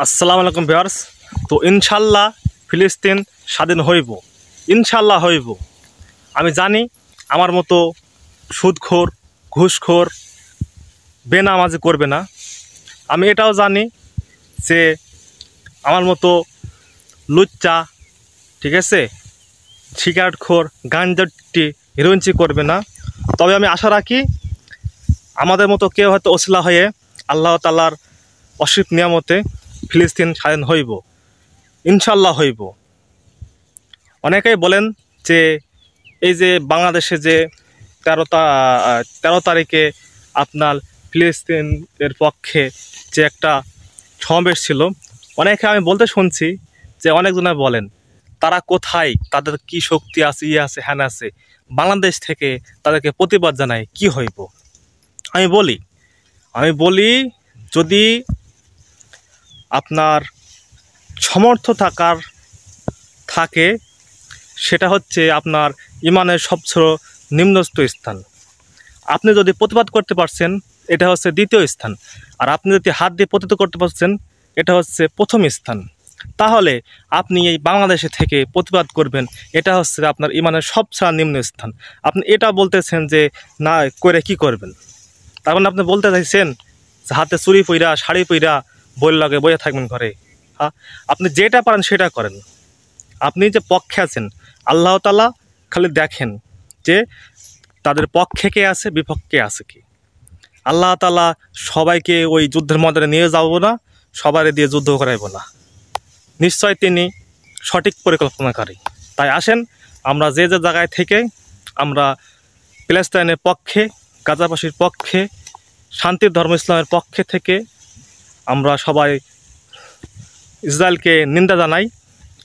আসসালামু আলাইকুম ভিউয়ার্স। তো ইনশাল্লাহ ফিলিস্তিন স্বাধীন হইব, ইনশাল্লাহ হইব। আমি জানি আমার মতো সুদখোর, ঘুষখোর, বেনামাজি করবে না। আমি এটাও জানি যে আমার মতো লুচ্চা, ঠিক আছে, সিগারেটখোর, গাঞ্জাটি, হিরোইনচি করবে না। তবে আমি আশা রাখি আমাদের মতো কেউ হয়তো ওসিলা হয়ে আল্লাহ তাআলার অসীম নিয়ামতে ফিলিস্তিন স্বাধীন হইব, ইনশাল্লাহ হইব। অনেকেই বলেন যে এই যে বাংলাদেশে যে 13 তারিখে আপনার ফিলিস্তিনের পক্ষে যে একটা সমাবেশ ছিল, অনেকে আমি বলতে শুনছি যে অনেকজনে বলেন তারা কোথায়, তাদের কি শক্তি আছে, আছে, হ্যান আছে, বাংলাদেশ থেকে তাদেরকে প্রতিবাদ জানায় কি হইব। আমি বলি যদি আপনার সমর্থ থাকে সেটা হচ্ছে আপনার ইমানের সবচেয়ে নিম্নস্থ স্থান। আপনি যদি প্রতিবাদ করতে পারছেন এটা হচ্ছে দ্বিতীয় স্থান, আর আপনি যদি হাত দিয়ে প্রতিবাদ করতে পারছেন এটা হচ্ছে প্রথম স্থান। তাহলে আপনি এই বাংলাদেশে থেকে প্রতিবাদ করবেন, এটা হচ্ছে আপনার ইমানের সবচেয়ে নিম্ন স্থান। আপনি এটা বলতেছেন যে না করে কি করবেন, তার মানে আপনি বলতে চাইছেন যে হাতে চুরি পইরা, শাড়ি পইরা বই লাগে বইয়া থাকবেন ঘরে। হ্যাঁ, আপনি যেটা পারেন সেটা করেন। আপনি যে পক্ষে আছেন, আল্লাহ তাআলা খালি দেখেন যে তাদের পক্ষে কে আছে, বিপক্ষে আছে কি। আল্লাহ তাআলা সবাইকে ওই যুদ্ধের ময়দানে নিয়ে যাব না, সবাই দিয়ে যুদ্ধ করাইব না। নিশ্চয় তিনি সঠিক পরিকল্পনাকারী। তাই আসেন আমরা যে যে জায়গায় থেকে আমরা প্যালেস্টাইনের পক্ষে, গাজাবাসীর পক্ষে, শান্তির ধর্ম ইসলামের পক্ষে থেকে আমরা সবাই ইসরায়েলকে নিন্দা জানাই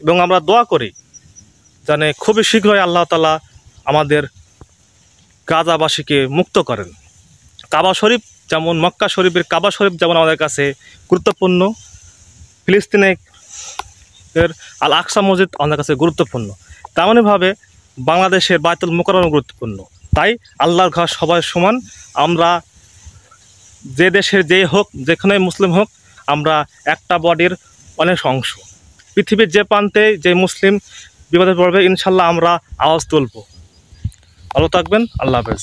এবং আমরা দোয়া করি যেন খুবই শীঘ্রই আল্লাহ তাআলা আমাদের গাজাবাসীকে মুক্ত করেন। কাবা শরীফ যেমন, মক্কা শরীফের কাবা শরীফ যেমন আমাদের কাছে গুরুত্বপূর্ণ, ফিলিস্তিনের আল আকসা মসজিদ আমাদের কাছে গুরুত্বপূর্ণ, তেমনইভাবে বাংলাদেশের বায়তুল মুকাররম গুরুত্বপূর্ণ। তাই আল্লাহর ঘর সবাই সমান। আমরা যে দেশের যেই হোক, যেখানে মুসলিম হোক, আমরা একটা বডির অনেক অংশ। পৃথিবীর যে প্রান্তে যে মুসলিম বিপদে পড়বে ইনশাল্লাহ আমরা আওয়াজ তুলব। ভালো থাকবেন, আল্লাহ হাফেজ।